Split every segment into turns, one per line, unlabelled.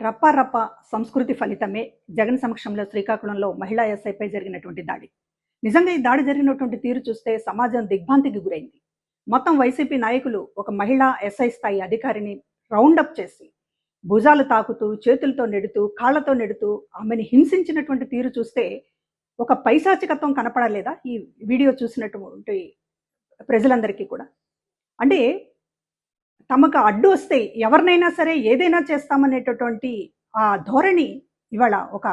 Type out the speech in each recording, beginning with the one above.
రప్ప సంస్కృతి ఫలితమే జగన్ సమక్షంలో శ్రీకాకుళంలో మహిళా ఎస్ఐపై జరిగినటువంటి దాడి. నిజంగా ఈ దాడి జరిగినటువంటి తీరు చూస్తే సమాజం దిగ్భ్రాంతికి గురైంది. మొత్తం వైసీపీ నాయకులు ఒక మహిళా ఎస్ఐ స్థాయి అధికారిని రౌండప్ చేసి భుజాలు తాకుతూ, చేతులతో నెడుతూ, కాళ్లతో నెడుతూ ఆమెను హింసించినటువంటి తీరు చూస్తే ఒక పైశాచికత్వం కనపడలేదా ఈ వీడియో చూసినటువంటి ప్రజలందరికీ కూడా? అంటే తమకు అడ్డు వస్తే ఎవరినైనా సరే ఏదైనా చేస్తామనేటటువంటి ఆ ధోరణి ఇవాళ ఒక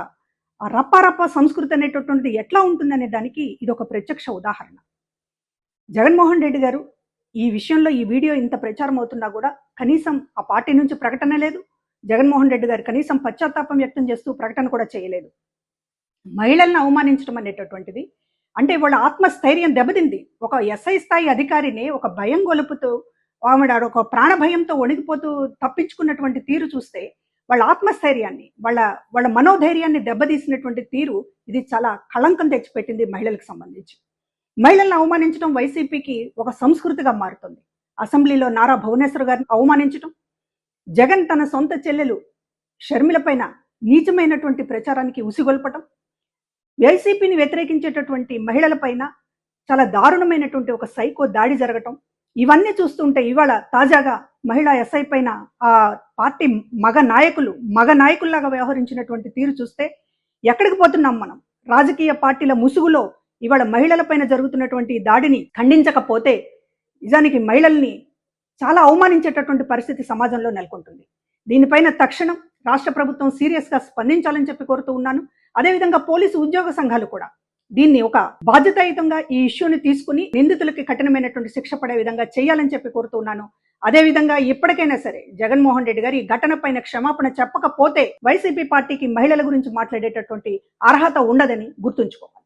రప్ప సంస్కృతి అనేటటువంటిది ఎట్లా ఉంటుందనే దానికి ఇది ఒక ప్రత్యక్ష ఉదాహరణ. జగన్మోహన్ రెడ్డి గారు ఈ విషయంలో ఈ వీడియో ఇంత ప్రచారం అవుతున్నా కూడా కనీసం ఆ పార్టీ నుంచి ప్రకటన లేదు. జగన్మోహన్ రెడ్డి గారు కనీసం పశ్చాత్తాపం వ్యక్తం చేస్తూ ప్రకటన కూడా చేయలేదు. మహిళలను అవమానించడం అనేటటువంటిది అంటే వాళ్ళ ఆత్మస్థైర్యం దెబ్బతింది. ఒక ఎస్ఐ స్థాయి అధికారిని ఒక భయం గొలుపుతూ ఆవిడ ఒక ప్రాణ భయంతో వణికిపోతూ తప్పించుకున్నటువంటి తీరు చూస్తే వాళ్ళ ఆత్మస్థైర్యాన్ని, వాళ్ళ మనోధైర్యాన్ని దెబ్బతీసినటువంటి తీరు ఇది చాలా కళంకం తెచ్చిపెట్టింది మహిళలకు సంబంధించి. మహిళలను అవమానించడం వైసీపీకి ఒక సంస్కృతిగా మారుతుంది. అసెంబ్లీలో నారా భువనేశ్వర్ గారిని అవమానించడం, జగన్ తన సొంత చెల్లెలు షర్మిల పైన నీచమైనటువంటి ప్రచారానికి ఉసిగొల్పటం, వైసీపీని వ్యతిరేకించేటటువంటి మహిళల పైన చాలా దారుణమైనటువంటి ఒక సైకో దాడి జరగటం, ఇవన్నీ చూస్తుంటే ఇవాళ తాజాగా మహిళా ఎస్ఐ పైన ఆ పార్టీ మగ నాయకుల్లాగా వ్యవహరించినటువంటి తీరు చూస్తే ఎక్కడికి పోతున్నాం మనం? రాజకీయ పార్టీల ముసుగులో ఇవాళ మహిళల పైన జరుగుతున్నటువంటి దాడిని ఖండించకపోతే నిజానికి మహిళల్ని చాలా అవమానించేటటువంటి పరిస్థితి సమాజంలో నెలకొంటుంది. దీనిపైన తక్షణం రాష్ట్ర ప్రభుత్వం సీరియస్గా స్పందించాలని చెప్పి కోరుతూ ఉన్నాను. అదేవిధంగా పోలీసు ఉద్యోగ సంఘాలు కూడా దీన్ని ఒక బాధ్యతాయుతంగా ఈ ఇష్యూని తీసుకుని నిందితులకి కఠినమైనటువంటి శిక్ష పడే విధంగా చేయాలని చెప్పి కోరుతున్నాను. అదేవిధంగా ఇప్పటికైనా సరే జగన్మోహన్ రెడ్డి గారు ఈ ఘటన పైన క్షమాపణ చెప్పకపోతే వైసీపీ పార్టీకి మహిళల గురించి మాట్లాడేటటువంటి అర్హత ఉండదని గుర్తుంచుకోవాలి.